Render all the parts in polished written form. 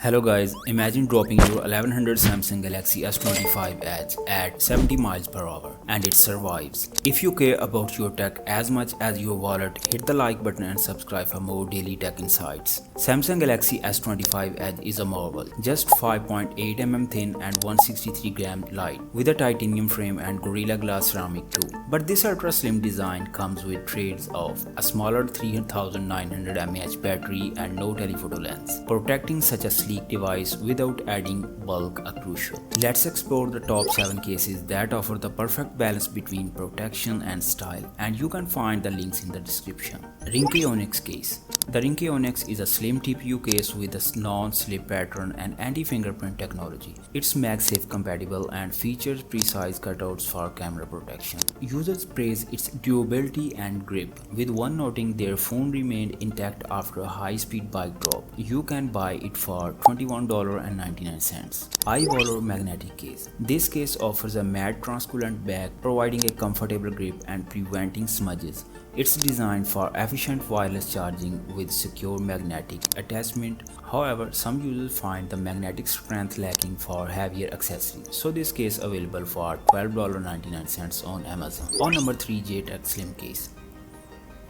Hello guys, imagine dropping your 1100 Samsung Galaxy S25 Edge at 70 miles per hour and it survives. If you care about your tech as much as your wallet, hit the like button and subscribe for more daily tech insights. Samsung Galaxy S25 Edge is a marvel, just 5.8 mm thin and 163 gram light with a titanium frame and Gorilla Glass ceramic too. But this ultra slim design comes with trades of a smaller 3900 mAh battery and no telephoto lens, protecting such a sleek device without adding bulk are crucial. Let's explore the top 7 cases that offer the perfect balance between protection and style, and you can find the links in the description. Ringke Onyx case. The Ringke Onyx is a slim TPU case with a non-slip pattern and anti-fingerprint technology. It's MagSafe compatible and features precise cutouts for camera protection. Users praise its durability and grip, with one noting their phone remained intact after a high-speed bike drop. You can buy it for $21.99. iVolor magnetic case. This case offers a matte translucent back, providing a comfortable grip and preventing smudges. It's designed for efficient wireless charging with secure magnetic attachment. However, some users find the magnetic strength lacking for heavier accessories, so this case available for $12.99 on Amazon. On number 3, JTAG Slim case.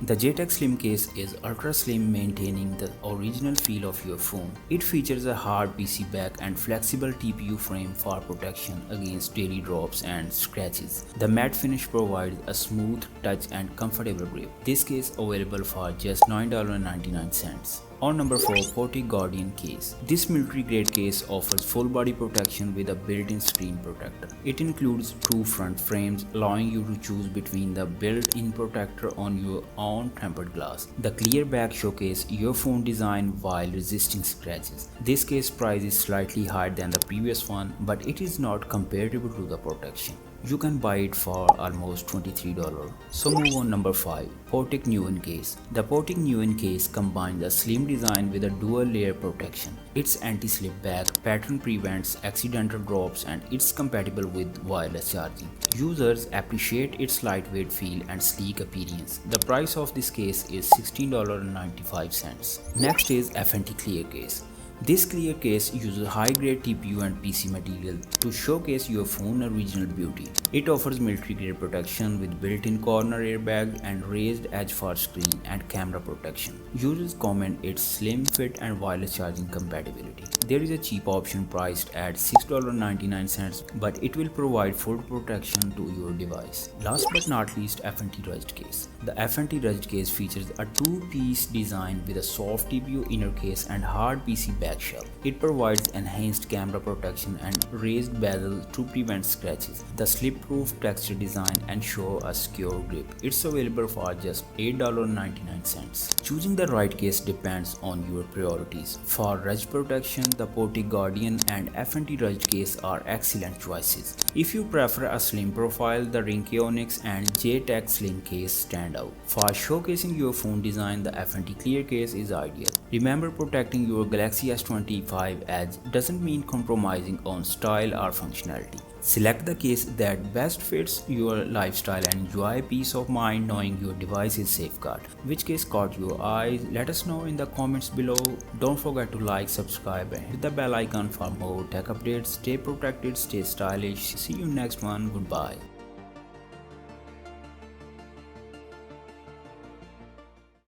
The JTAG Slim case is ultra slim, maintaining the original feel of your phone. It features a hard PC back and flexible TPU frame for protection against daily drops and scratches. The matte finish provides a smooth touch and comfortable grip. This case available for just $9.99. On number 4, Potic Guardian case. This military grade case offers full body protection with a built-in screen protector. It includes two front frames, allowing you to choose between the built-in protector on your own tempered glass. The clear back showcases your phone design while resisting scratches. This case price is slightly higher than the previous one, but it is not comparable to the protection. You can buy it for almost $23. So move on. Number 5, Potic Nuon case. The Potic Nuon case combines a slim design with a dual layer protection. Its anti-slip back pattern prevents accidental drops and it's compatible with wireless charging. Users appreciate its lightweight feel and sleek appearance. The price of this case is $16.95. Next is FNT Clear case. This clear case uses high-grade TPU and PC material to showcase your phone's original beauty. It offers military-grade protection with built-in corner airbag and raised edge for screen and camera protection. Users comment its slim fit and wireless charging compatibility. There is a cheap option priced at $6.99, but it will provide full protection to your device. Last but not least, FNT Rugged case. The FNT Rugged case features a two-piece design with a soft TPU inner case and hard PC back shell. It provides enhanced camera protection and raised bezel to prevent scratches. The slip-proof texture design ensures a secure grip. It's available for just $8.99. Choosing the right case depends on your priorities. For rugged protection, the Potic Guardian and FNT Rugged case are excellent choices. If you prefer a slim profile, the Ringke Onyx and JTAG Slim case stand out. For showcasing your phone design, the FNT Clear case is ideal. Remember, protecting your Galaxy S25 Edge doesn't mean compromising on style or functionality. Select the case that best fits your lifestyle and enjoy peace of mind knowing your device is safeguarded. Which case caught your eyes? Let us know in the comments below. Don't forget to like, subscribe and hit the bell icon for more tech updates. Stay protected, stay stylish. See you next one. Goodbye.